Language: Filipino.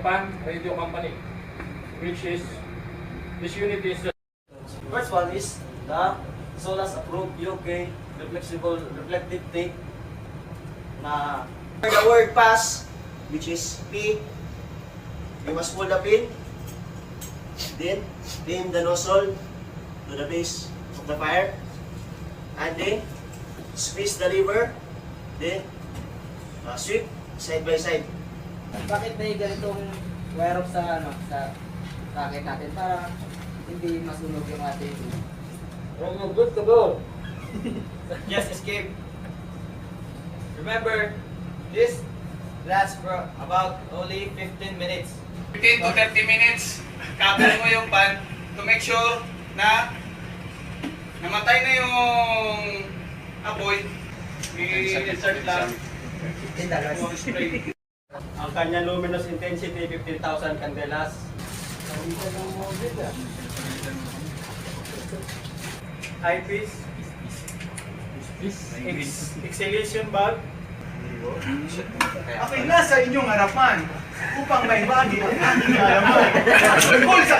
Japan Radio Company, which is, this unit is First one is the SOLAS approved UK reflexible reflective tape na the word pass, which is P. You must pull the pin, then aim the nozzle to the base of the fire, and then squeeze the lever, then sweep side by side. Bakit may ganitong wire up sa target natin para hindi masunog yung ating when you're good to go. Just escape. Remember, this lasts for about only 15 minutes. 15 to 30 minutes, cover mo yung pan to make sure na namatay na yung apoy. I-insert lang. Yung spray. Ang kanya luminous intensity, 15,000 candelas. Eyepiece. Exhalation valve. Ako'y nasa inyong harapan upang maibagi ang aking alaman. Tungkol sa